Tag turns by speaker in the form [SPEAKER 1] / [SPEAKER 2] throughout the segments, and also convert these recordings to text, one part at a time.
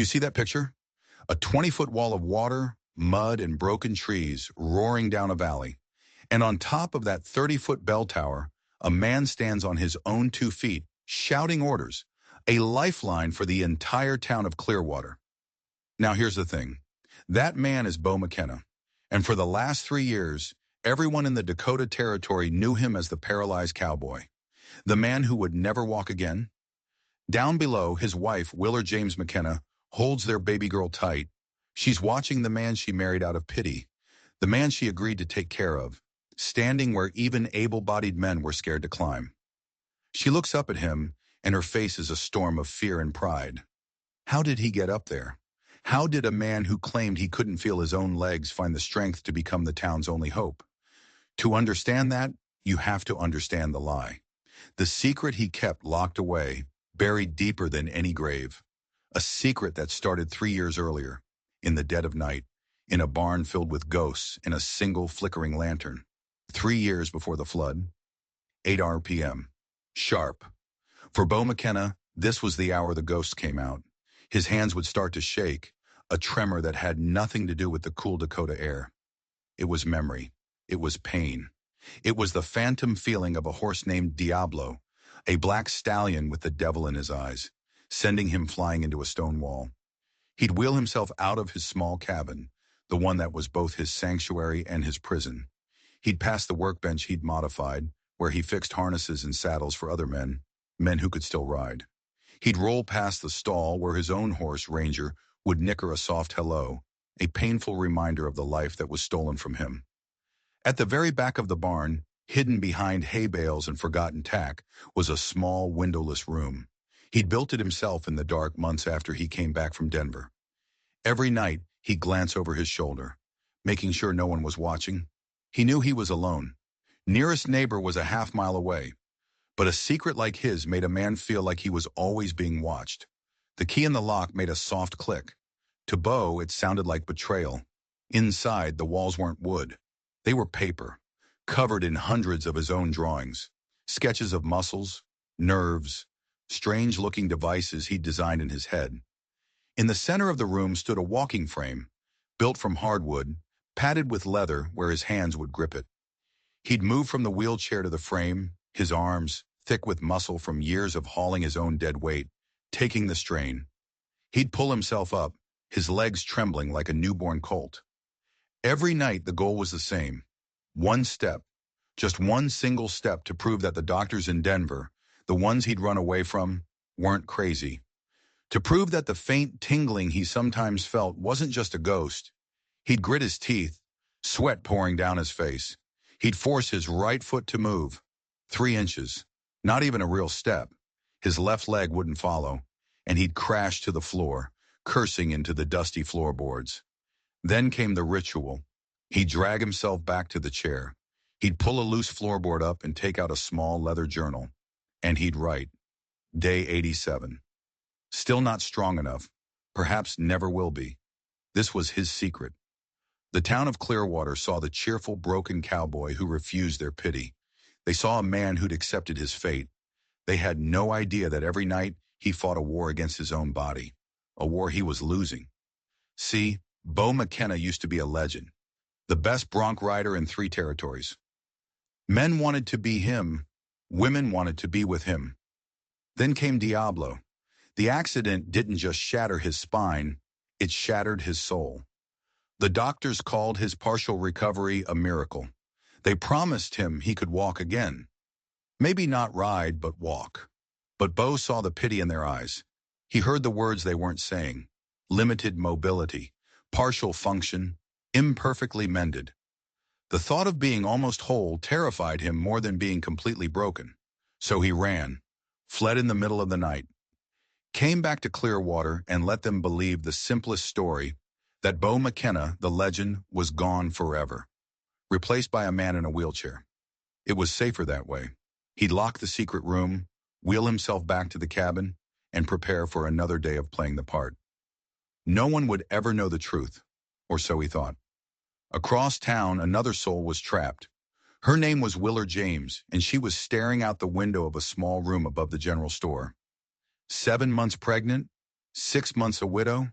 [SPEAKER 1] You see that picture? A 20-foot wall of water, mud, and broken trees roaring down a valley. And on top of that 30-foot bell tower, a man stands on his own 2 feet, shouting orders, a lifeline for the entire town of Clearwater. Now here's the thing. That man is Bo McKenna. And for the last 3 years, everyone in the Dakota Territory knew him as the Paralyzed Cowboy. The man who would never walk again. Down below, his wife, Willer James McKenna, holds their baby girl tight. She's watching the man she married out of pity, the man she agreed to take care of, standing where even able-bodied men were scared to climb. She looks up at him, and her face is a storm of fear and pride. How did he get up there? How did a man who claimed he couldn't feel his own legs find the strength to become the town's only hope? To understand that, you have to understand the lie. The secret he kept locked away, buried deeper than any grave. A secret that started 3 years earlier, in the dead of night, in a barn filled with ghosts and a single flickering lantern. 3 years before the flood. 8 p.m. Sharp. For Bo McKenna, this was the hour the ghosts came out. His hands would start to shake, a tremor that had nothing to do with the cool Dakota air. It was memory. It was pain. It was the phantom feeling of a horse named Diablo, a black stallion with the devil in his eyes, sending him flying into a stone wall. He'd wheel himself out of his small cabin, the one that was both his sanctuary and his prison. He'd pass the workbench he'd modified, where he fixed harnesses and saddles for other men who could still ride. He'd roll past the stall where his own horse, Ranger, would nicker a soft hello, a painful reminder of the life that was stolen from him. At the very back of the barn, hidden behind hay bales and forgotten tack, was a small, windowless room. He'd built it himself in the dark months after he came back from Denver. Every night, he'd glance over his shoulder, making sure no one was watching. He knew he was alone. Nearest neighbor was a half-mile away. But a secret like his made a man feel like he was always being watched. The key in the lock made a soft click. To Bo, it sounded like betrayal. Inside, the walls weren't wood. They were paper, covered in hundreds of his own drawings, sketches of muscles, nerves, strange-looking devices he'd designed in his head. In the center of the room stood a walking frame, built from hardwood, padded with leather where his hands would grip it. He'd moved from the wheelchair to the frame, his arms, thick with muscle from years of hauling his own dead weight, taking the strain. He'd pull himself up, his legs trembling like a newborn colt. Every night the goal was the same. One step, just one single step to prove that the doctors in Denver, the ones he'd run away from, weren't crazy. To prove that the faint tingling he sometimes felt wasn't just a ghost. He'd grit his teeth, sweat pouring down his face. He'd force his right foot to move. 3 inches, not even a real step. His left leg wouldn't follow, and he'd crash to the floor, cursing into the dusty floorboards. Then came the ritual. He'd drag himself back to the chair. He'd pull a loose floorboard up and take out a small leather journal. And he'd write, Day 87. Still not strong enough. Perhaps never will be. This was his secret. The town of Clearwater saw the cheerful, broken cowboy who refused their pity. They saw a man who'd accepted his fate. They had no idea that every night he fought a war against his own body, a war he was losing. See, Bo McKenna used to be a legend, the best bronc rider in 3 territories. Men wanted to be him, women wanted to be with him. Then came Diablo. The accident didn't just shatter his spine, it shattered his soul. The doctors called his partial recovery a miracle. They promised him he could walk again. Maybe not ride, but walk. But Bo saw the pity in their eyes. He heard the words they weren't saying. Limited mobility, partial function, imperfectly mended. The thought of being almost whole terrified him more than being completely broken. So he ran, fled in the middle of the night, came back to Clearwater and let them believe the simplest story, that Bo McKenna, the legend, was gone forever, replaced by a man in a wheelchair. It was safer that way. He'd lock the secret room, wheel himself back to the cabin, and prepare for another day of playing the part. No one would ever know the truth, or so he thought. Across town, another soul was trapped. Her name was Willer James, and she was staring out the window of a small room above the general store. 7 months pregnant, 6 months a widow?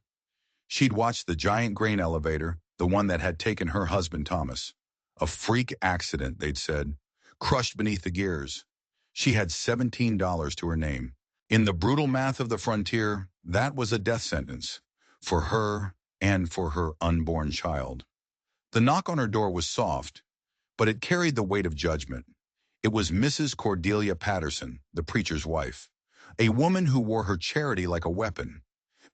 [SPEAKER 1] She'd watched the giant grain elevator, the one that had taken her husband Thomas. A freak accident, they'd said, crushed beneath the gears. She had $17 to her name. In the brutal math of the frontier, that was a death sentence. For her and for her unborn child. The knock on her door was soft, but it carried the weight of judgment. It was Mrs. Cordelia Patterson, the preacher's wife, a woman who wore her charity like a weapon.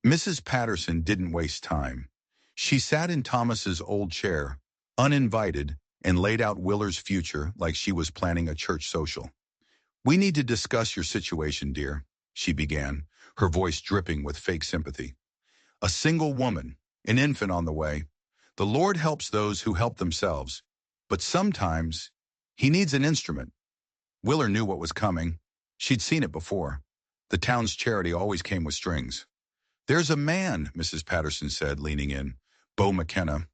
[SPEAKER 1] Mrs. Patterson didn't waste time. She sat in Thomas's old chair, uninvited, and laid out Willer's future like she was planning a church social. "We need to discuss your situation, dear," she began, her voice dripping with fake sympathy. "A single woman, an infant on the way. The Lord helps those who help themselves, but sometimes he needs an instrument." Willer knew what was coming. She'd seen it before. The town's charity always came with strings. "There's a man," Mrs. Patterson said, leaning in. "Bo McKenna."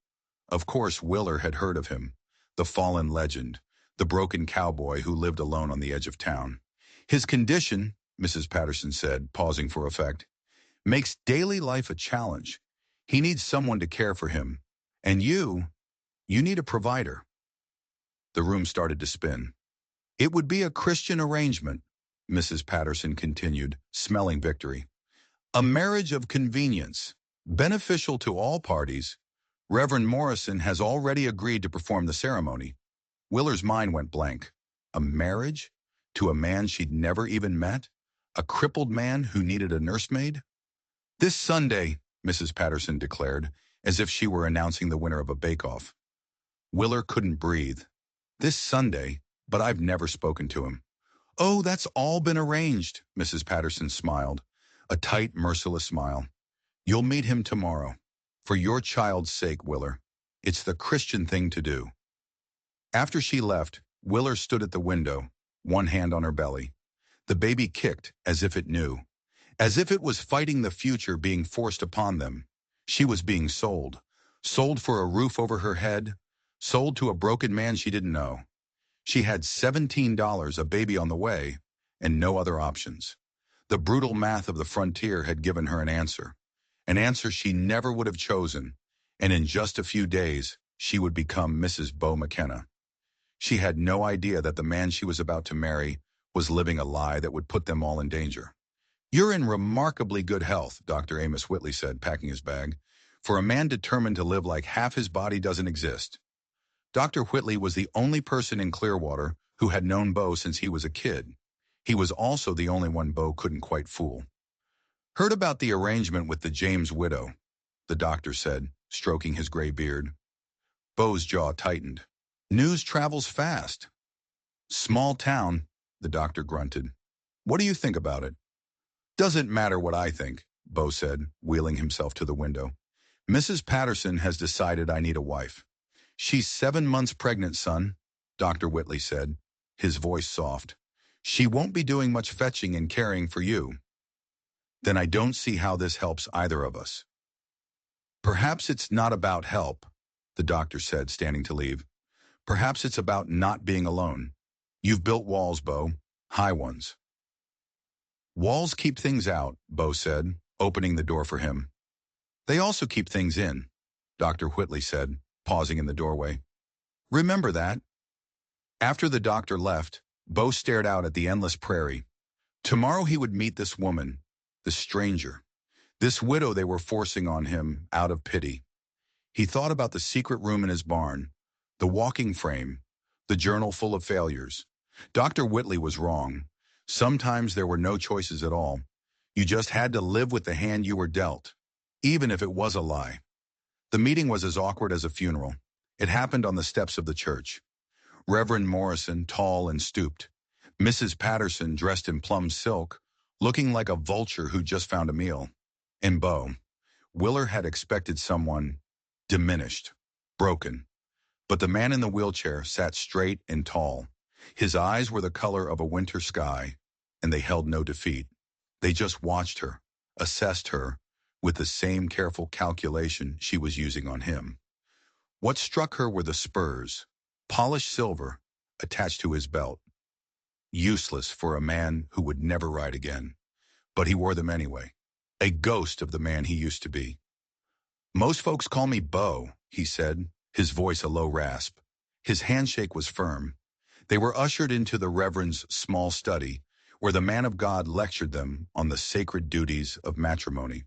[SPEAKER 1] Of course, Willer had heard of him. The fallen legend. The broken cowboy who lived alone on the edge of town. "His condition," Mrs. Patterson said, pausing for effect, "makes daily life a challenge. He needs someone to care for him. And you need a provider." The room started to spin. "It would be a Christian arrangement," Mrs. Patterson continued, smelling victory. "A marriage of convenience, beneficial to all parties. Reverend Morrison has already agreed to perform the ceremony." Willer's mind went blank. A marriage? To a man she'd never even met? A crippled man who needed a nursemaid? "This Sunday," Mrs. Patterson declared, as if she were announcing the winner of a bake-off. Willer couldn't breathe. "This Sunday, but I've never spoken to him." "Oh, that's all been arranged," Mrs. Patterson smiled, a tight, merciless smile. "You'll meet him tomorrow. For your child's sake, Willer. It's the Christian thing to do." After she left, Willer stood at the window, one hand on her belly. The baby kicked as if it knew. As if it was fighting the future being forced upon them. She was being sold. Sold for a roof over her head. Sold to a broken man she didn't know. She had $17, a baby on the way, and no other options. The brutal math of the frontier had given her an answer she never would have chosen, and in just a few days, she would become Mrs. Bo McKenna. She had no idea that the man she was about to marry was living a lie that would put them all in danger. "You're in remarkably good health," Dr. Amos Whitley said, packing his bag, "for a man determined to live like half his body doesn't exist." Dr. Whitley was the only person in Clearwater who had known Bo since he was a kid. He was also the only one Bo couldn't quite fool. "Heard about the arrangement with the James widow," the doctor said, stroking his gray beard. Bo's jaw tightened. "News travels fast." "Small town," the doctor grunted. "What do you think about it?" "Doesn't matter what I think," Bo said, wheeling himself to the window. "Mrs. Patterson has decided I need a wife." "She's 7 months pregnant, son," Dr. Whitley said, his voice soft. "She won't be doing much fetching and caring for you." "Then I don't see how this helps either of us." "Perhaps it's not about help," the doctor said, standing to leave. "Perhaps it's about not being alone. You've built walls, Bo, high ones." "Walls keep things out," Bo said, opening the door for him. "They also keep things in," Dr. Whitley said, pausing in the doorway. "Remember that." After the doctor left, Bo stared out at the endless prairie. Tomorrow he would meet this woman, this stranger, this widow they were forcing on him out of pity. He thought about the secret room in his barn, the walking frame, the journal full of failures. Dr. Whitley was wrong. Sometimes there were no choices at all. You just had to live with the hand you were dealt, even if it was a lie. The meeting was as awkward as a funeral. It happened on the steps of the church. Reverend Morrison, tall and stooped. Mrs. Patterson, dressed in plum silk, looking like a vulture who just found a meal. And Bo. Willer had expected someone diminished, broken. But the man in the wheelchair sat straight and tall. His eyes were the color of a winter sky, and they held no defeat. They just watched her, assessed her, with the same careful calculation she was using on him. What struck her were the spurs, polished silver, attached to his belt. Useless for a man who would never ride again. But he wore them anyway. a ghost of the man he used to be. "Most folks call me Bo," he said, his voice a low rasp. His handshake was firm. They were ushered into the Reverend's small study, where the man of God lectured them on the sacred duties of matrimony.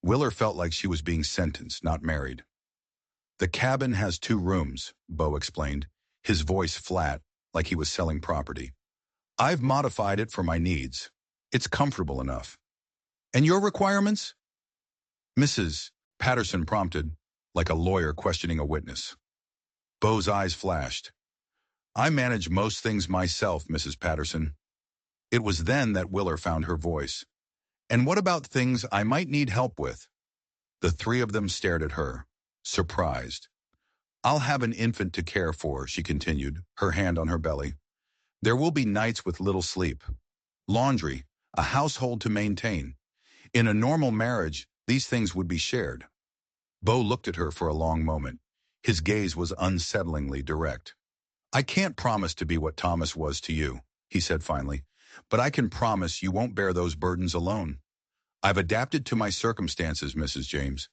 [SPEAKER 1] Willer felt like she was being sentenced, not married. "The cabin has 2 rooms," Bo explained, his voice flat, like he was selling property. "I've modified it for my needs. It's comfortable enough." "And your requirements?" Mrs. Patterson prompted, like a lawyer questioning a witness. Bo's eyes flashed. "I manage most things myself, Mrs. Patterson." It was then that Willer found her voice. "And what about things I might need help with?" The 3 of them stared at her, surprised. "I'll have an infant to care for," she continued, her hand on her belly. "There will be nights with little sleep. Laundry, a household to maintain. In a normal marriage, these things would be shared." Bo looked at her for a long moment. His gaze was unsettlingly direct. "I can't promise to be what Thomas was to you," he said finally, "but I can promise you won't bear those burdens alone. I've adapted to my circumstances, Mrs. James.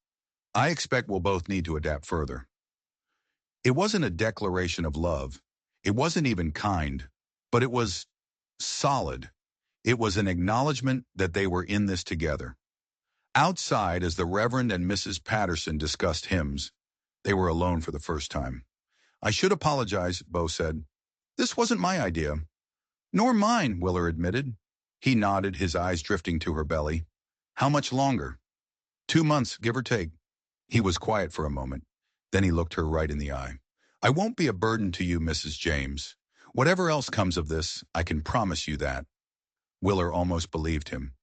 [SPEAKER 1] I expect we'll both need to adapt further." It wasn't a declaration of love. It wasn't even kind, but it was solid. It was an acknowledgement that they were in this together. Outside, as the Reverend and Mrs. Patterson discussed hymns, they were alone for the first time. "I should apologize," Bo said. "This wasn't my idea." "Nor mine," Willer admitted. He nodded, his eyes drifting to her belly. "How much longer?" "2 months, give or take." He was quiet for a moment. Then he looked her right in the eye. "I won't be a burden to you, Mrs. James. Whatever else comes of this, I can promise you that." Willer almost believed him.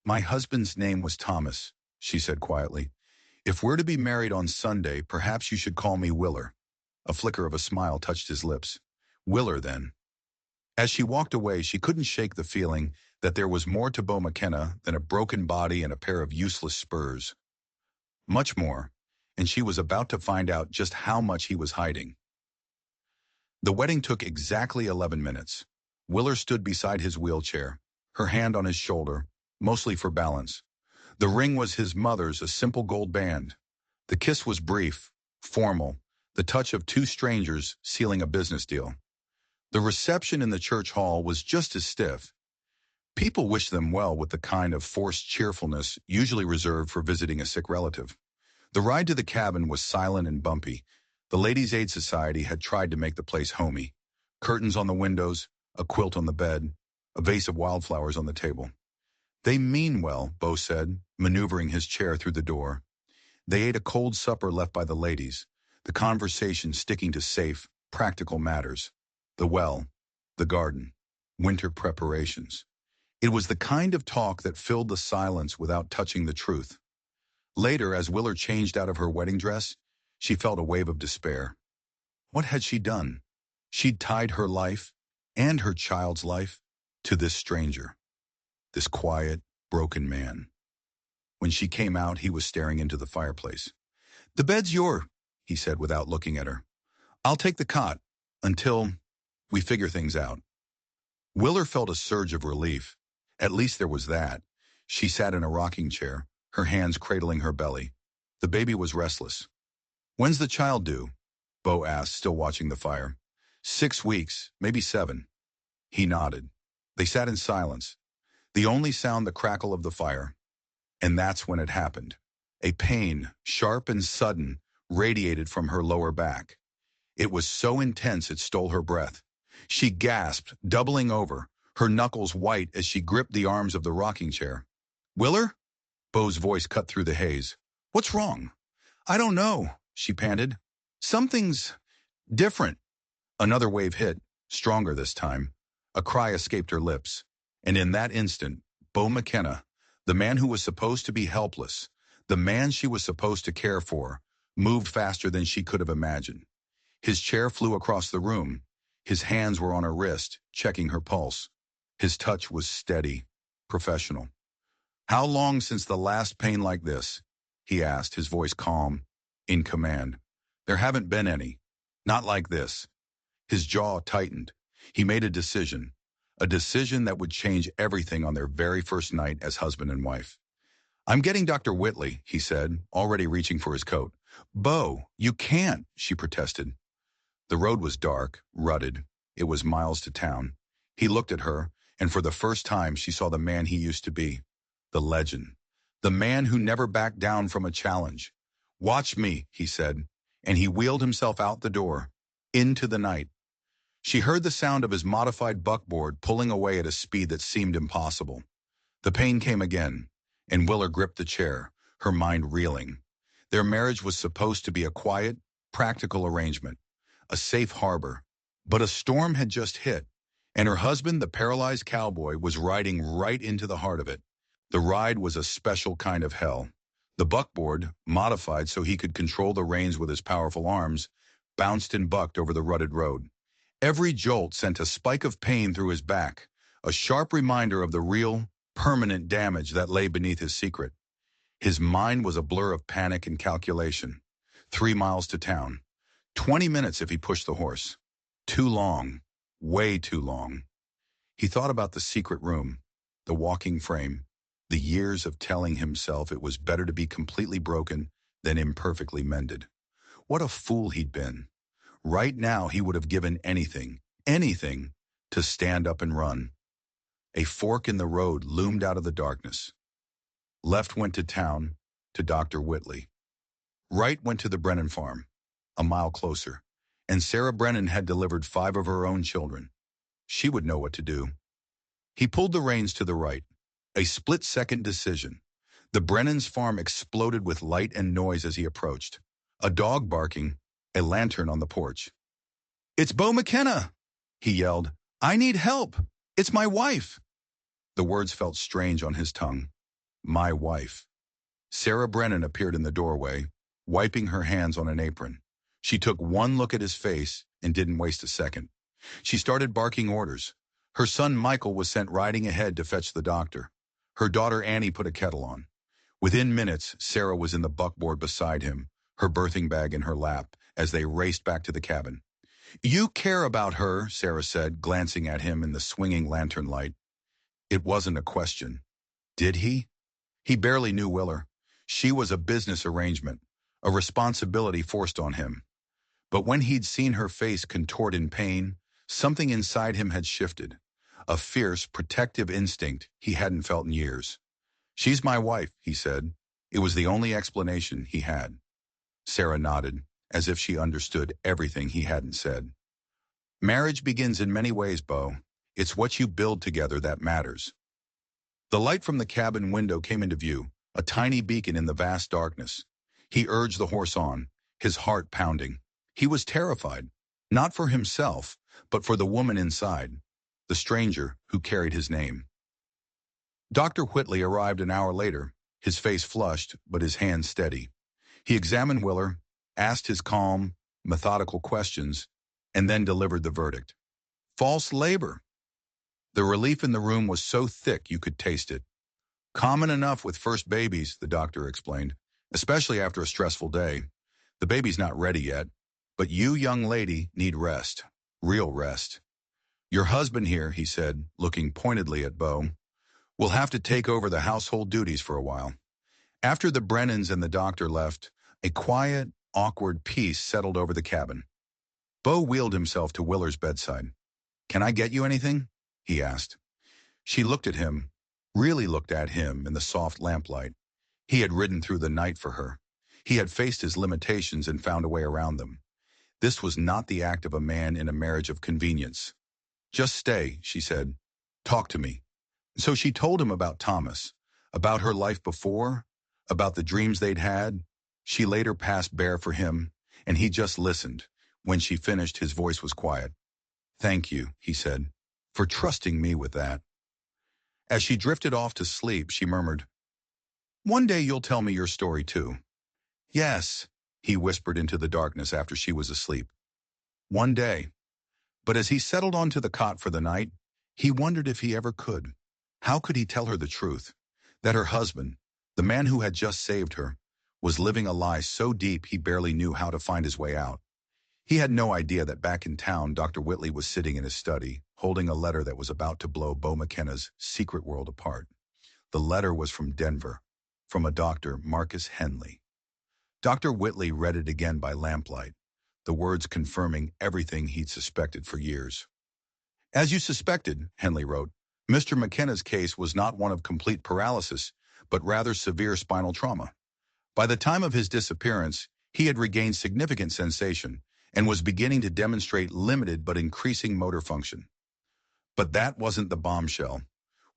[SPEAKER 1] "My husband's name was Thomas," she said quietly. "If we're to be married on Sunday, perhaps you should call me Willer." A flicker of a smile touched his lips. "Willer, then." As she walked away, she couldn't shake the feeling that there was more to Bo McKenna than a broken body and a pair of useless spurs. Much more, and she was about to find out just how much he was hiding. The wedding took exactly 11 minutes. Willer stood beside his wheelchair, her hand on his shoulder, mostly for balance. The ring was his mother's, a simple gold band. The kiss was brief, formal, the touch of 2 strangers sealing a business deal. The reception in the church hall was just as stiff. People wished them well with the kind of forced cheerfulness usually reserved for visiting a sick relative. The ride to the cabin was silent and bumpy. The Ladies' Aid Society had tried to make the place homey. Curtains on the windows, a quilt on the bed, a vase of wildflowers on the table. "They mean well," Bo said, maneuvering his chair through the door. They ate a cold supper left by the ladies, the conversation sticking to safe, practical matters. The well, the garden, winter preparations. It was the kind of talk that filled the silence without touching the truth. Later, as Willer changed out of her wedding dress, she felt a wave of despair. What had she done? She'd tied her life, and her child's life, to this stranger, this quiet, broken man. When she came out, he was staring into the fireplace. "The bed's yours," he said without looking at her. "I'll take the cot, until we figure things out." Willer felt a surge of relief. At least there was that. She sat in a rocking chair, her hands cradling her belly. The baby was restless. "When's the child due?" Bo asked, still watching the fire. 6 weeks, maybe 7. He nodded. They sat in silence, the only sound the crackle of the fire. And that's when it happened. A pain, sharp and sudden, radiated from her lower back. It was so intense it stole her breath. She gasped, doubling over, her knuckles white as she gripped the arms of the rocking chair. "Willer?" Bo's voice cut through the haze. "What's wrong?" "I don't know," she panted. "Something's different." Another wave hit, stronger this time. A cry escaped her lips. And in that instant, Bo McKenna, the man who was supposed to be helpless, the man she was supposed to care for, moved faster than she could have imagined. His chair flew across the room. His hands were on her wrist, checking her pulse. His touch was steady, professional. "How long since the last pain like this?" he asked, his voice calm, in command. "There haven't been any. Not like this." His jaw tightened. He made a decision that would change everything on their very first night as husband and wife. "I'm getting Dr. Whitley," he said, already reaching for his coat. "Bo, you can't," she protested. The road was dark, rutted. It was miles to town. He looked at her, and for the first time she saw the man he used to be. The legend. The man who never backed down from a challenge. "Watch me," he said, and he wheeled himself out the door, into the night. She heard the sound of his modified buckboard pulling away at a speed that seemed impossible. The pain came again, and Willer gripped the chair, her mind reeling. Their marriage was supposed to be a quiet, practical arrangement, a safe harbor. But a storm had just hit, and her husband, the paralyzed cowboy, was riding right into the heart of it. The ride was a special kind of hell. The buckboard, modified so he could control the reins with his powerful arms, bounced and bucked over the rutted road. Every jolt sent a spike of pain through his back, a sharp reminder of the real, permanent damage that lay beneath his secret. His mind was a blur of panic and calculation. 3 miles to town. 20 minutes if he pushed the horse. Too long. Way too long. He thought about the secret room, the walking frame, the years of telling himself it was better to be completely broken than imperfectly mended. What a fool he'd been. Right now he would have given anything, anything, to stand up and run. A fork in the road loomed out of the darkness. Left went to town, to Dr. Whitley. Right went to the Brennan farm, a mile closer, and Sarah Brennan had delivered 5 of her own children. She would know what to do. He pulled the reins to the right. A split-second decision. The Brennan's farm exploded with light and noise as he approached. A dog barking, a lantern on the porch. "It's Bo McKenna!" he yelled. "I need help! It's my wife!" The words felt strange on his tongue. My wife. Sarah Brennan appeared in the doorway, wiping her hands on an apron. She took one look at his face and didn't waste a second. She started barking orders. Her son Michael was sent riding ahead to fetch the doctor. Her daughter Annie put a kettle on. Within minutes, Sarah was in the buckboard beside him, her birthing bag in her lap, as they raced back to the cabin. "You care about her," Sarah said, glancing at him in the swinging lantern light. It wasn't a question. Did he? He barely knew Willer. She was a business arrangement, a responsibility forced on him. But when he'd seen her face contort in pain, something inside him had shifted. A fierce, protective instinct he hadn't felt in years. "She's my wife," he said. It was the only explanation he had. Sarah nodded, as if she understood everything he hadn't said. "Marriage begins in many ways, Bo. It's what you build together that matters." The light from the cabin window came into view, a tiny beacon in the vast darkness. He urged the horse on, his heart pounding. He was terrified, not for himself, but for the woman inside, the stranger who carried his name. Dr. Whitley arrived an hour later, his face flushed, but his hands steady. He examined Willer, asked his calm, methodical questions, and then delivered the verdict. False labor. The relief in the room was so thick you could taste it. "Common enough with first babies," the doctor explained, "especially after a stressful day. The baby's not ready yet, but you, young lady, need rest. Real rest. Your husband here," he said, looking pointedly at Bo, "will have to take over the household duties for a while." After the Brennans and the doctor left, a quiet, awkward peace settled over the cabin. Bo wheeled himself to Willer's bedside. "Can I get you anything?" he asked. She looked at him, really looked at him in the soft lamplight. He had ridden through the night for her. He had faced his limitations and found a way around them. This was not the act of a man in a marriage of convenience. "Just stay," she said. "Talk to me." So she told him about Thomas, about her life before, about the dreams they'd had. She later passed bare for him, and he just listened. When she finished, his voice was quiet. "Thank you," he said, "for trusting me with that." As she drifted off to sleep, she murmured, "One day you'll tell me your story too." "Yes," he whispered into the darkness after she was asleep. "One day." But as he settled onto the cot for the night, he wondered if he ever could. How could he tell her the truth? That her husband, the man who had just saved her, was living a lie so deep he barely knew how to find his way out. He had no idea that back in town, Dr. Whitley was sitting in his study, holding a letter that was about to blow Bo McKenna's secret world apart. The letter was from Denver, from a Dr. Marcus Henley. Dr. Whitley read it again by lamplight, the words confirming everything he'd suspected for years. As you suspected, Henley wrote, Mr. McKenna's case was not one of complete paralysis, but rather severe spinal trauma. By the time of his disappearance, he had regained significant sensation and was beginning to demonstrate limited but increasing motor function. But that wasn't the bombshell.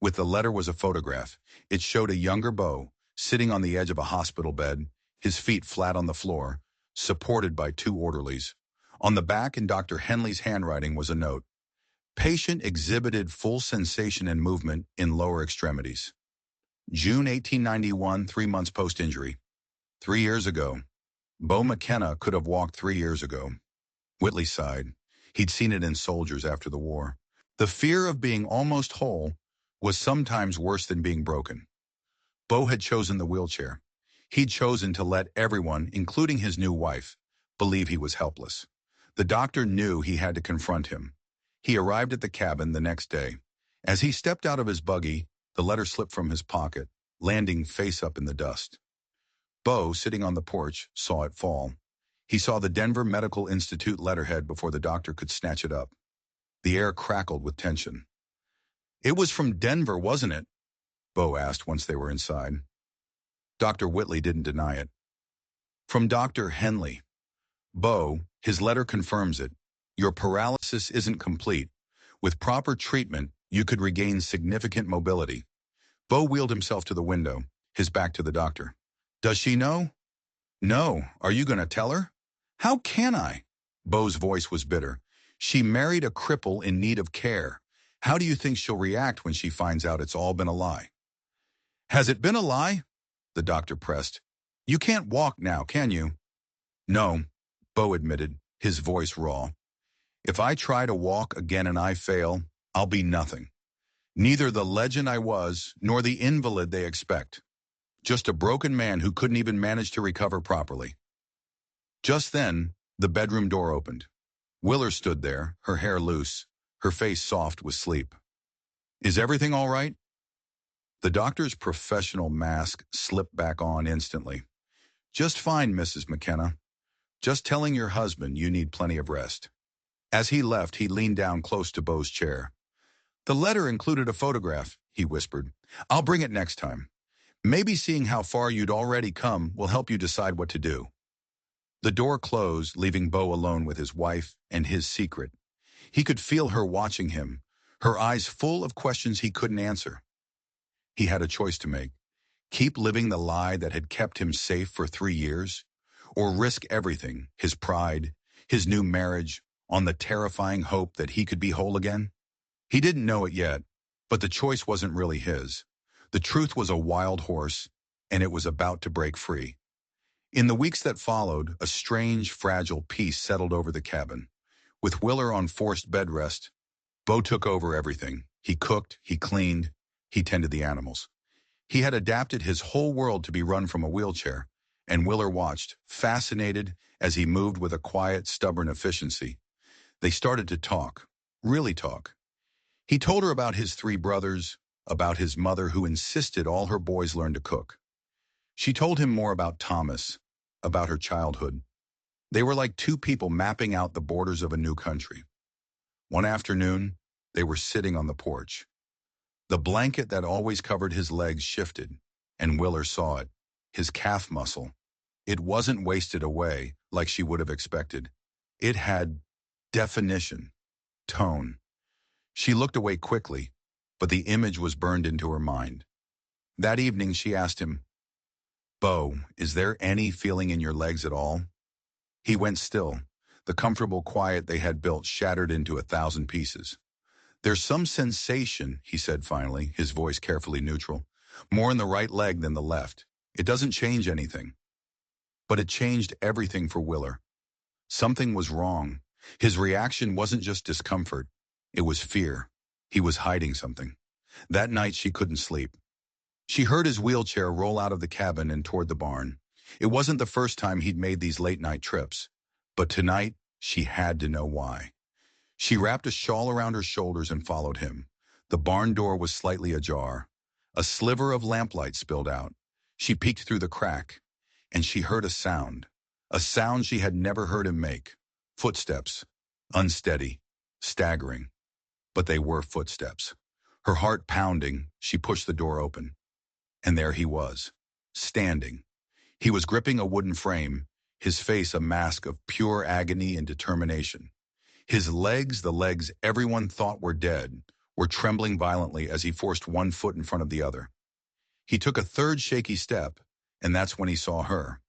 [SPEAKER 1] With the letter was a photograph. It showed a younger Beau, sitting on the edge of a hospital bed, his feet flat on the floor, supported by two orderlies. On the back, in Dr. Henley's handwriting, was a note. Patient exhibited full sensation and movement in lower extremities. June 1891, 3 months post-injury. 3 years ago. Beau McKenna could have walked 3 years ago. Whitley sighed. He'd seen it in soldiers after the war. The fear of being almost whole was sometimes worse than being broken. Beau had chosen the wheelchair. He'd chosen to let everyone, including his new wife, believe he was helpless. The doctor knew he had to confront him. He arrived at the cabin the next day. As he stepped out of his buggy, the letter slipped from his pocket, landing face up in the dust. Beau, sitting on the porch, saw it fall. He saw the Denver Medical Institute letterhead before the doctor could snatch it up. The air crackled with tension. It was from Denver, wasn't it? Beau asked once they were inside. Dr. Whitley didn't deny it. From Dr. Henley. Beau, his letter confirms it. Your paralysis isn't complete. With proper treatment, you could regain significant mobility. Beau wheeled himself to the window, his back to the doctor. Does she know? No. Are you going to tell her? How can I? Beau's voice was bitter. She married a cripple in need of care. How do you think she'll react when she finds out it's all been a lie? Has it been a lie? The doctor pressed. You can't walk now, can you? No, Beau admitted, his voice raw. If I try to walk again and I fail, I'll be nothing. Neither the legend I was, nor the invalid they expect. Just a broken man who couldn't even manage to recover properly. Just then, the bedroom door opened. Willer stood there, her hair loose, her face soft with sleep. Is everything all right? The doctor's professional mask slipped back on instantly. Just fine, Mrs. McKenna. Just telling your husband you need plenty of rest. As he left, he leaned down close to Beau's chair. The letter included a photograph, he whispered. I'll bring it next time. Maybe seeing how far you'd already come will help you decide what to do. The door closed, leaving Beau alone with his wife and his secret. He could feel her watching him, her eyes full of questions he couldn't answer. He had a choice to make. Keep living the lie that had kept him safe for 3 years, or risk everything, his pride, his new marriage, on the terrifying hope that he could be whole again? He didn't know it yet, but the choice wasn't really his. The truth was a wild horse, and it was about to break free. In the weeks that followed, a strange, fragile peace settled over the cabin. With Willer on forced bed rest, Beau took over everything. He cooked, he cleaned, he tended the animals. He had adapted his whole world to be run from a wheelchair, and Willer watched, fascinated, as he moved with a quiet, stubborn efficiency. They started to talk, really talk. He told her about his 3 brothers, about his mother who insisted all her boys learn to cook. She told him more about Thomas, about her childhood. They were like 2 people mapping out the borders of a new country. One afternoon, they were sitting on the porch. The blanket that always covered his legs shifted, and Willer saw it, his calf muscle. It wasn't wasted away like she would have expected. It had definition, tone. She looked away quickly, but the image was burned into her mind. That evening she asked him, Beau, is there any feeling in your legs at all? He went still. The comfortable quiet they had built shattered into 1,000 pieces. There's some sensation, he said finally, his voice carefully neutral. More in the right leg than the left. It doesn't change anything. But it changed everything for Willer. Something was wrong. His reaction wasn't just discomfort. It was fear. He was hiding something. That night she couldn't sleep. She heard his wheelchair roll out of the cabin and toward the barn. It wasn't the first time he'd made these late-night trips. But tonight, she had to know why. She wrapped a shawl around her shoulders and followed him. The barn door was slightly ajar. A sliver of lamplight spilled out. She peeked through the crack, and she heard a sound she had never heard him make. Footsteps, unsteady, staggering, but they were footsteps. Her heart pounding, she pushed the door open, and there he was, standing. He was gripping a wooden frame, his face a mask of pure agony and determination. His legs, the legs everyone thought were dead, were trembling violently as he forced one foot in front of the other. He took a third shaky step, and that's when he saw her.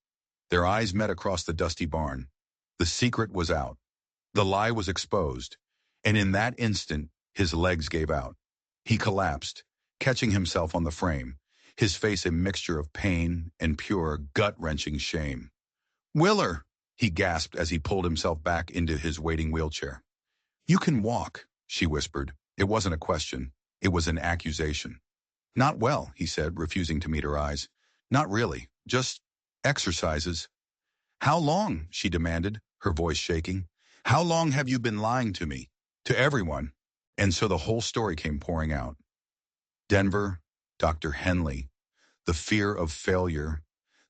[SPEAKER 1] Their eyes met across the dusty barn. The secret was out. The lie was exposed, and in that instant, his legs gave out. He collapsed, catching himself on the frame, his face a mixture of pain and pure, gut-wrenching shame. "Willer!" he gasped as he pulled himself back into his waiting wheelchair. "You can walk," she whispered. It wasn't a question. It was an accusation. "Not well," he said, refusing to meet her eyes. "Not really. Just exercises." "How long?" she demanded, her voice shaking. "How long have you been lying to me? To everyone?" And so the whole story came pouring out. Denver, Dr. Henley, the fear of failure,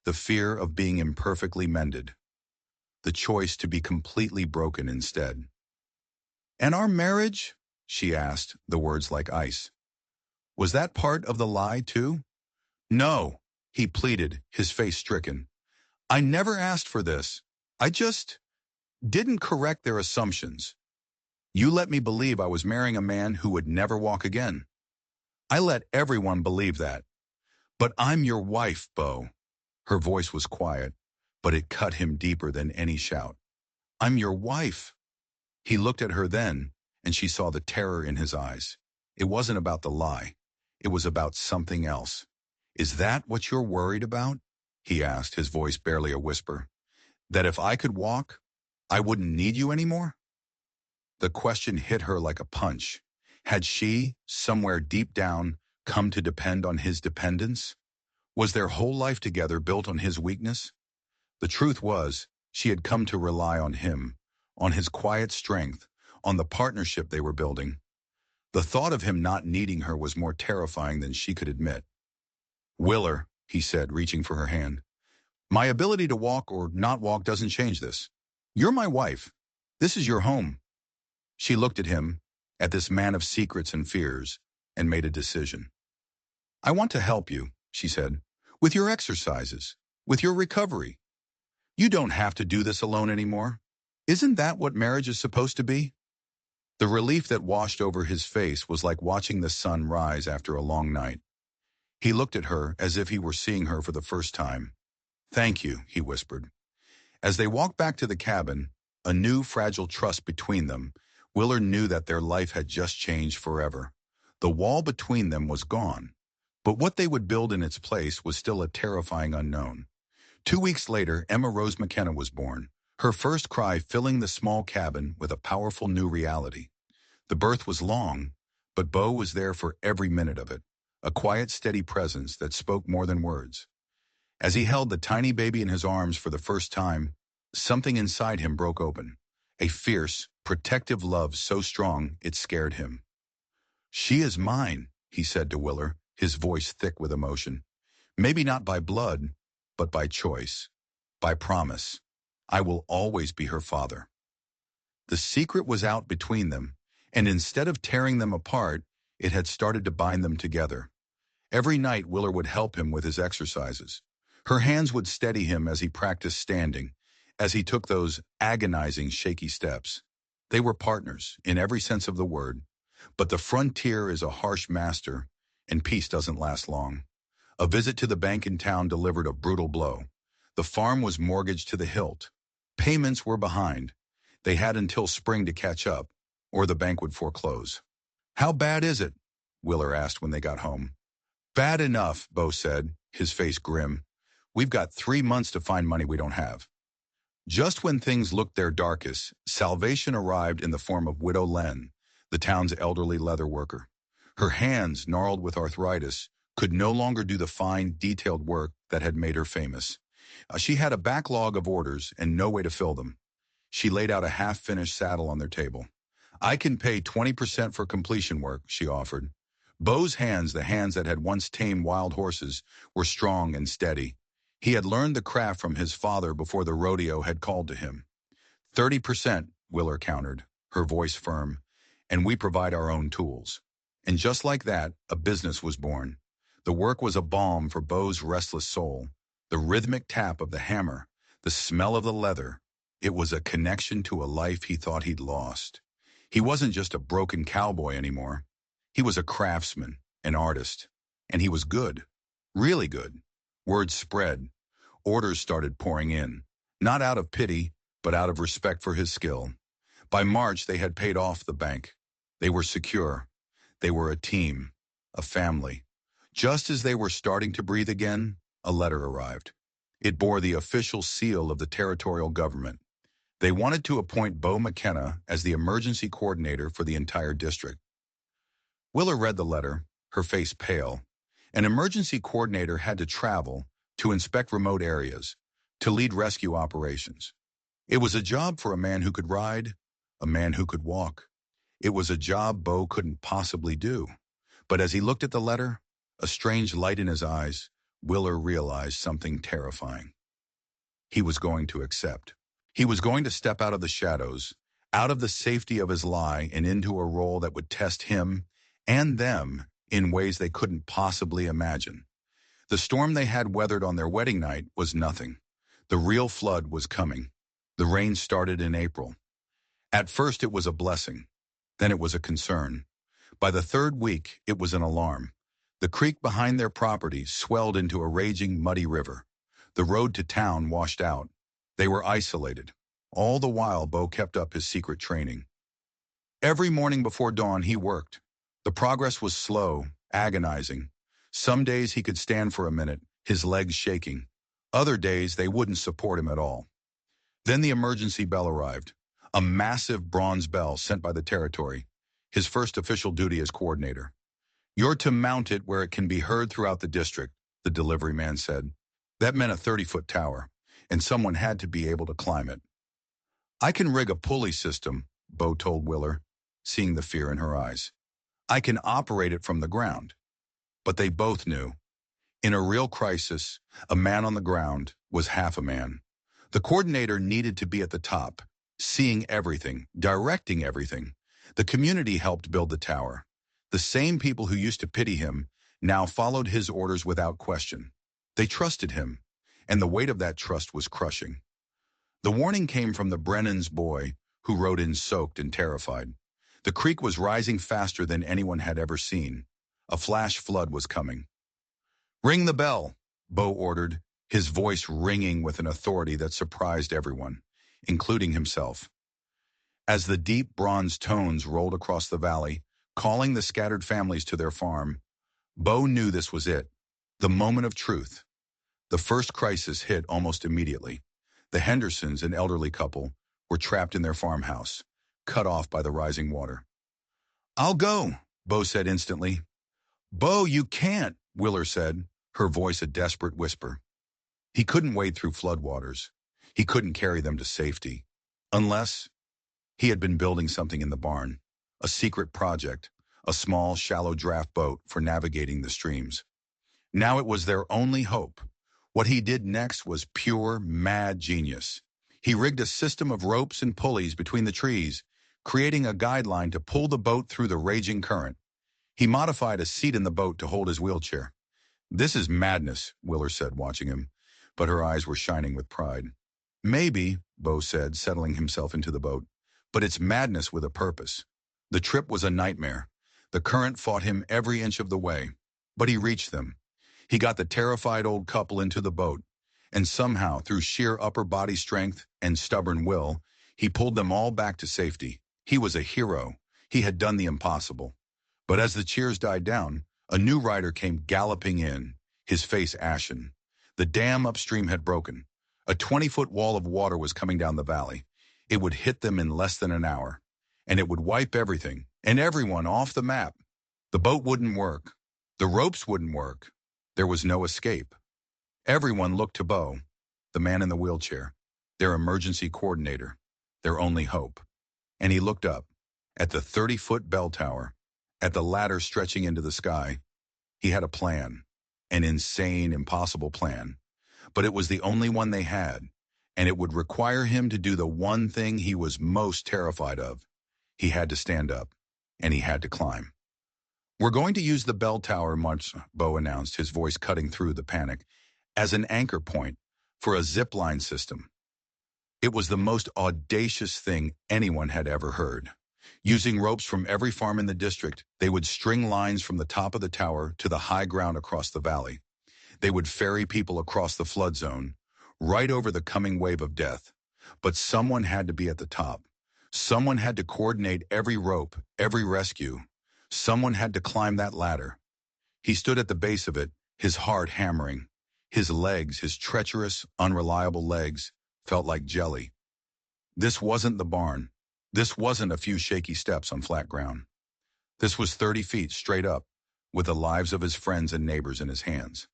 [SPEAKER 1] the fear of being imperfectly mended, the choice to be completely broken instead. "And our marriage?" she asked, the words like ice. "Was that part of the lie, too?" "No," he pleaded, his face stricken. "I never asked for this. I just didn't correct their assumptions. You let me believe I was marrying a man who would never walk again. I let everyone believe that. But I'm your wife, Beau." Her voice was quiet, but it cut him deeper than any shout. "I'm your wife." He looked at her then, and she saw the terror in his eyes. It wasn't about the lie. It was about something else. "Is that what you're worried about?" he asked, his voice barely a whisper. "That if I could walk, I wouldn't need you anymore?" The question hit her like a punch. Had she, somewhere deep down, come to depend on his dependence? Was their whole life together built on his weakness? The truth was, she had come to rely on him, on his quiet strength, on the partnership they were building. The thought of him not needing her was more terrifying than she could admit. "Willer," he said, reaching for her hand, "my ability to walk or not walk doesn't change this. You're my wife. This is your home." She looked at him, at this man of secrets and fears, and made a decision. "I want to help you," she said, "with your exercises, with your recovery. You don't have to do this alone anymore. Isn't that what marriage is supposed to be?" The relief that washed over his face was like watching the sun rise after a long night. He looked at her as if he were seeing her for the first time. "Thank you," he whispered. As they walked back to the cabin, a new fragile trust between them, Willer knew that their life had just changed forever. The wall between them was gone, but what they would build in its place was still a terrifying unknown. 2 weeks later, Emma Rose McKenna was born, her first cry filling the small cabin with a powerful new reality. The birth was long, but Beau was there for every minute of it, a quiet, steady presence that spoke more than words. As he held the tiny baby in his arms for the first time, something inside him broke open, a fierce, protective love so strong it scared him. "She is mine," he said to Willer, his voice thick with emotion. "Maybe not by blood, but by choice, by promise. I will always be her father." The secret was out between them, and instead of tearing them apart, it had started to bind them together. Every night Willer would help him with his exercises. Her hands would steady him as he practiced standing, as he took those agonizing, shaky steps. They were partners, in every sense of the word. But the frontier is a harsh master, and peace doesn't last long. A visit to the bank in town delivered a brutal blow. The farm was mortgaged to the hilt. Payments were behind. They had until spring to catch up, or the bank would foreclose. "How bad is it?" Willer asked when they got home. "Bad enough," Beau said, his face grim. "We've got 3 months to find money we don't have." Just when things looked their darkest, salvation arrived in the form of Widow Len, the town's elderly leather worker. Her hands, gnarled with arthritis, could no longer do the fine, detailed work that had made her famous. She had a backlog of orders and no way to fill them. She laid out a half-finished saddle on their table. "I can pay 20% for completion work," she offered. Bo's hands, the hands that had once tamed wild horses, were strong and steady. He had learned the craft from his father before the rodeo had called to him. 30%, Willer countered, her voice firm, and we provide our own tools. And just like that, a business was born. The work was a balm for Bo's restless soul. The rhythmic tap of the hammer, the smell of the leather. It was a connection to a life he thought he'd lost. He wasn't just a broken cowboy anymore. He was a craftsman, an artist. And he was good. Really good. Word spread. Orders started pouring in. Not out of pity, but out of respect for his skill. By March, they had paid off the bank. They were secure. They were a team, a family. Just as they were starting to breathe again, a letter arrived. It bore the official seal of the territorial government. They wanted to appoint Bo McKenna as the emergency coordinator for the entire district. Willer read the letter, her face pale. An emergency coordinator had to travel, to inspect remote areas, to lead rescue operations. It was a job for a man who could ride, a man who could walk. It was a job Bo couldn't possibly do. But as he looked at the letter, a strange light in his eyes, Willer realized something terrifying. He was going to accept. He was going to step out of the shadows, out of the safety of his lie, and into a role that would test him and them in ways they couldn't possibly imagine. The storm they had weathered on their wedding night was nothing. The real flood was coming. The rain started in April. At first it was a blessing. Then it was a concern. By the third week, it was an alarm. The creek behind their property swelled into a raging, muddy river. The road to town washed out. They were isolated. All the while, Bo kept up his secret training. Every morning before dawn, he worked. The progress was slow, agonizing. Some days he could stand for a minute, his legs shaking. Other days, they wouldn't support him at all. Then the emergency bell arrived. A massive bronze bell sent by the territory. His first official duty as coordinator. "You're to mount it where it can be heard throughout the district," the delivery man said. That meant a 30-foot tower, and someone had to be able to climb it. "I can rig a pulley system," Bo told Willer, seeing the fear in her eyes. "I can operate it from the ground." But they both knew. In a real crisis, a man on the ground was half a man. The coordinator needed to be at the top, seeing everything, directing everything. The community helped build the tower. The same people who used to pity him now followed his orders without question. They trusted him, and the weight of that trust was crushing. The warning came from the Brennan's boy, who rode in soaked and terrified. The creek was rising faster than anyone had ever seen. A flash flood was coming. "Ring the bell," Bo ordered, his voice ringing with an authority that surprised everyone, including himself. As the deep bronze tones rolled across the valley, calling the scattered families to their farm, Bo knew this was it, the moment of truth. The first crisis hit almost immediately. The Hendersons, an elderly couple, were trapped in their farmhouse, cut off by the rising water. "I'll go," Bo said instantly. "Bo, you can't," Willer said, her voice a desperate whisper. He couldn't wade through floodwaters. He couldn't carry them to safety. Unless he had been building something in the barn, a secret project, a small, shallow draft boat for navigating the streams. Now it was their only hope. What he did next was pure, mad genius. He rigged a system of ropes and pulleys between the trees, creating a guideline to pull the boat through the raging current. He modified a seat in the boat to hold his wheelchair. "This is madness," Willer said, watching him, but her eyes were shining with pride. "Maybe," Bo said, settling himself into the boat, "but it's madness with a purpose." The trip was a nightmare. The current fought him every inch of the way, but he reached them. He got the terrified old couple into the boat, and somehow, through sheer upper body strength and stubborn will, he pulled them all back to safety. He was a hero. He had done the impossible. But as the cheers died down, a new rider came galloping in, his face ashen. The dam upstream had broken. A 20-foot wall of water was coming down the valley. It would hit them in less than an hour, and it would wipe everything and everyone off the map. The boat wouldn't work. The ropes wouldn't work. There was no escape. Everyone looked to Bo, the man in the wheelchair, their emergency coordinator, their only hope. And he looked up at the 30-foot bell tower, At the ladder stretching into the sky, he had a plan, an insane, impossible plan. But it was the only one they had, and it would require him to do the one thing he was most terrified of. He had to stand up, and he had to climb. "We're going to use the bell tower," Bo announced, his voice cutting through the panic, "as an anchor point for a zip line system." It was the most audacious thing anyone had ever heard. Using ropes from every farm in the district, they would string lines from the top of the tower to the high ground across the valley. They would ferry people across the flood zone, right over the coming wave of death. But someone had to be at the top. Someone had to coordinate every rope, every rescue. Someone had to climb that ladder. He stood at the base of it, his heart hammering. His legs, his treacherous, unreliable legs, felt like jelly. This wasn't the barn. This wasn't a few shaky steps on flat ground. This was 30 feet straight up, with the lives of his friends and neighbors in his hands.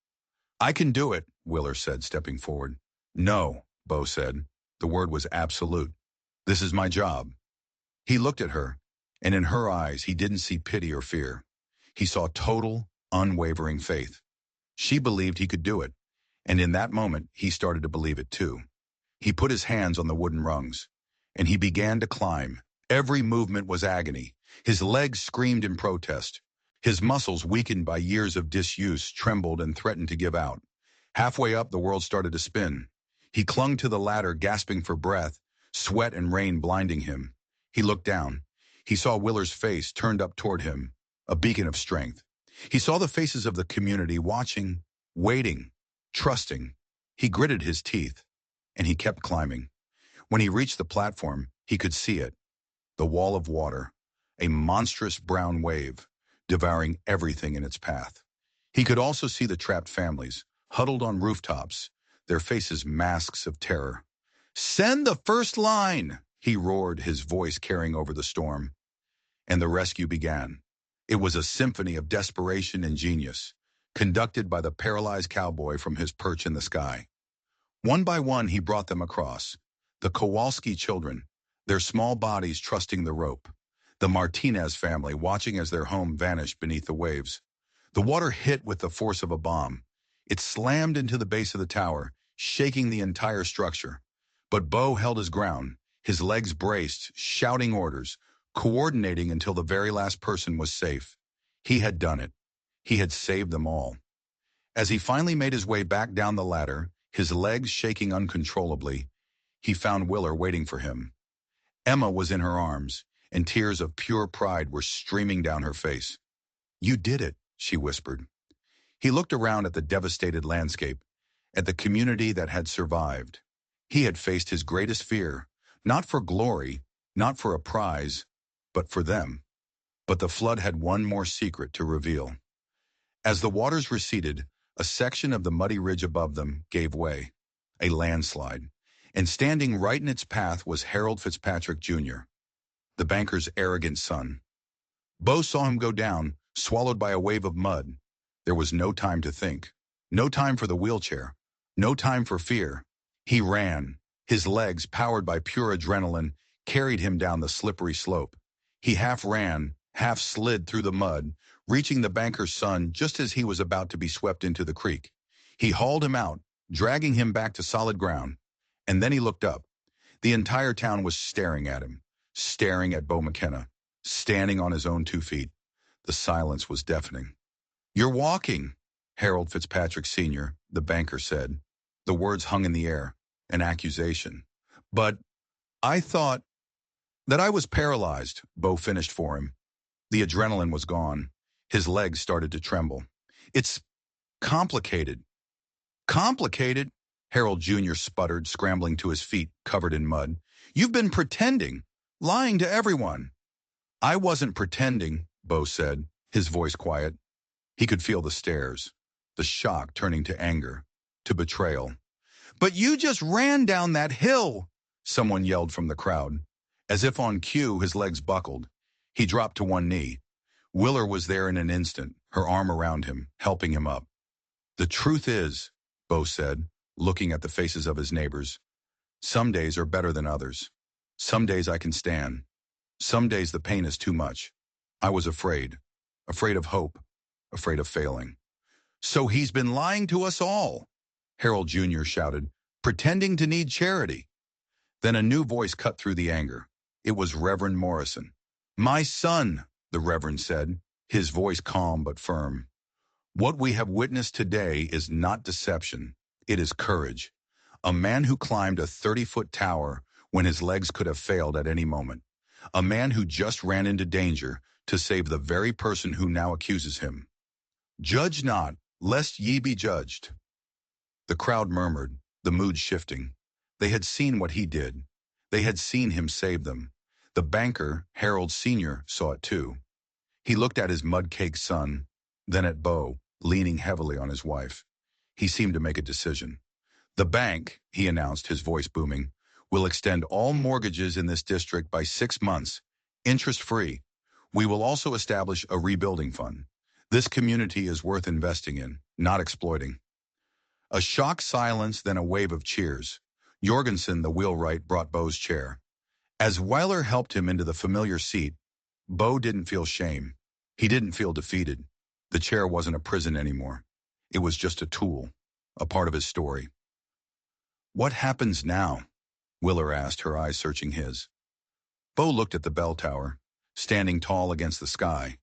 [SPEAKER 1] "I can do it," Willer said, stepping forward. "No," Bo said. The word was absolute. "This is my job." He looked at her, and in her eyes he didn't see pity or fear. He saw total, unwavering faith. She believed he could do it, and in that moment he started to believe it too. He put his hands on the wooden rungs, and he began to climb. Every movement was agony. His legs screamed in protest. His muscles, weakened by years of disuse, trembled and threatened to give out. Halfway up, the world started to spin. He clung to the ladder, gasping for breath, sweat and rain blinding him. He looked down. He saw Willer's face turned up toward him, a beacon of strength. He saw the faces of the community watching, waiting, trusting. He gritted his teeth, and he kept climbing. When he reached the platform, he could see it. The wall of water, a monstrous brown wave, devouring everything in its path. He could also see the trapped families, huddled on rooftops, their faces masks of terror. "Send the first line!" he roared, his voice carrying over the storm. And the rescue began. It was a symphony of desperation and genius, conducted by the paralyzed cowboy from his perch in the sky. One by one, he brought them across. The Kowalski children, their small bodies trusting the rope. The Martinez family watching as their home vanished beneath the waves. The water hit with the force of a bomb. It slammed into the base of the tower, shaking the entire structure. But Bo held his ground, his legs braced, shouting orders, coordinating until the very last person was safe. He had done it. He had saved them all. As he finally made his way back down the ladder, his legs shaking uncontrollably, he found Willer waiting for him. Emma was in her arms, and tears of pure pride were streaming down her face. "You did it," she whispered. He looked around at the devastated landscape, at the community that had survived. He had faced his greatest fear, not for glory, not for a prize, but for them. But the flood had one more secret to reveal. As the waters receded, a section of the muddy ridge above them gave way, a landslide, and standing right in its path was Harold Fitzpatrick Jr., the banker's arrogant son. Bo saw him go down, swallowed by a wave of mud. There was no time to think, no time for the wheelchair, no time for fear. He ran. His legs, powered by pure adrenaline, carried him down the slippery slope. He half ran, half slid through the mud, reaching the banker's son just as he was about to be swept into the creek. He hauled him out, dragging him back to solid ground. And then he looked up. The entire town was staring at him, staring at Bo McKenna, standing on his own 2 feet. The silence was deafening. "You're walking," Harold Fitzpatrick Sr., the banker said. The words hung in the air, an accusation. "But I thought that I was paralyzed," Bo finished for him. The adrenaline was gone. His legs started to tremble. "It's complicated." "Complicated?" Harold Jr. sputtered, scrambling to his feet, covered in mud. "You've been pretending, lying to everyone." "I wasn't pretending," Bo said, his voice quiet. He could feel the stares, the shock turning to anger, to betrayal. "But you just ran down that hill," someone yelled from the crowd. As if on cue, his legs buckled. He dropped to one knee. Willer was there in an instant, her arm around him, helping him up. "The truth is," Bo said, looking at the faces of his neighbors, "some days are better than others. Some days I can stand. Some days the pain is too much. I was afraid. afraid of hope, afraid of failing. "So he's been lying to us all," Harold Jr. shouted, "pretending to need charity." Then a new voice cut through the anger. It was Reverend Morrison. "My son," the Reverend said, his voice calm but firm. "What we have witnessed today is not deception. It is courage. A man who climbed a 30-foot tower when his legs could have failed at any moment. A man who just ran into danger to save the very person who now accuses him. Judge not, lest ye be judged." The crowd murmured, the mood shifting. They had seen what he did. They had seen him save them. The banker, Harold Sr., saw it too. He looked at his mud-caked son, then at Bo, leaning heavily on his wife. He seemed to make a decision. "The bank," he announced, his voice booming, "will extend all mortgages in this district by 6 months, interest-free. We will also establish a rebuilding fund. This community is worth investing in, not exploiting." A shocked silence, then a wave of cheers. Jorgensen, the wheelwright, brought Bo's chair. As Weiler helped him into the familiar seat, Bo didn't feel shame. He didn't feel defeated. The chair wasn't a prison anymore. It was just a tool, a part of his story. "What happens now?" Willer asked, her eyes searching his. Bo looked at the bell tower, standing tall against the sky.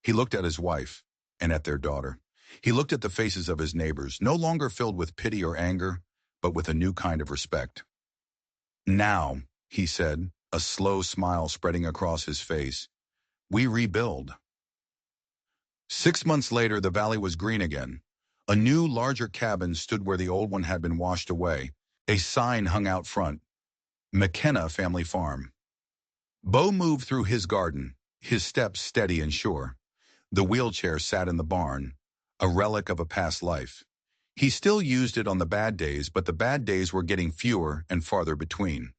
[SPEAKER 1] He looked at his wife and at their daughter. He looked at the faces of his neighbors, no longer filled with pity or anger, but with a new kind of respect. "Now," he said, a slow smile spreading across his face, "we rebuild." 6 months later, the valley was green again. A new, larger cabin stood where the old one had been washed away. A sign hung out front, "McKenna Family Farm." Bo moved through his garden, his steps steady and sure. The wheelchair sat in the barn, a relic of a past life. He still used it on the bad days, but the bad days were getting fewer and farther between.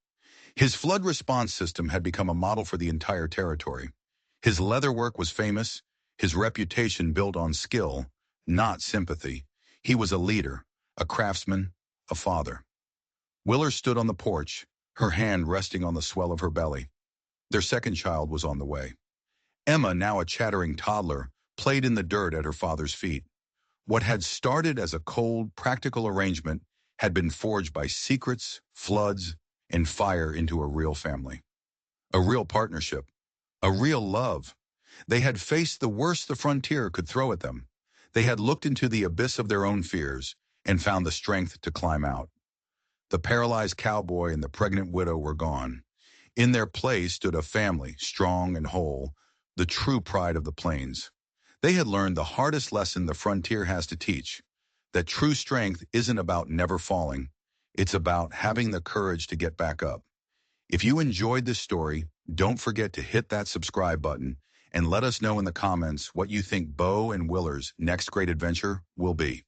[SPEAKER 1] His flood response system had become a model for the entire territory. His leatherwork was famous, his reputation built on skill, not sympathy. He was a leader, a craftsman, a father. Willer stood on the porch, her hand resting on the swell of her belly. Their second child was on the way. Emma, now a chattering toddler, played in the dirt at her father's feet. What had started as a cold, practical arrangement had been forged by secrets, floods, and fire into a real family. A real partnership. A real love. They had faced the worst the frontier could throw at them. They had looked into the abyss of their own fears and found the strength to climb out. The paralyzed cowboy and the pregnant widow were gone. In their place stood a family, strong and whole, the true pride of the plains. They had learned the hardest lesson the frontier has to teach, that true strength isn't about never falling. It's about having the courage to get back up. If you enjoyed this story, don't forget to hit that subscribe button and let us know in the comments what you think Bo and Willer's next great adventure will be.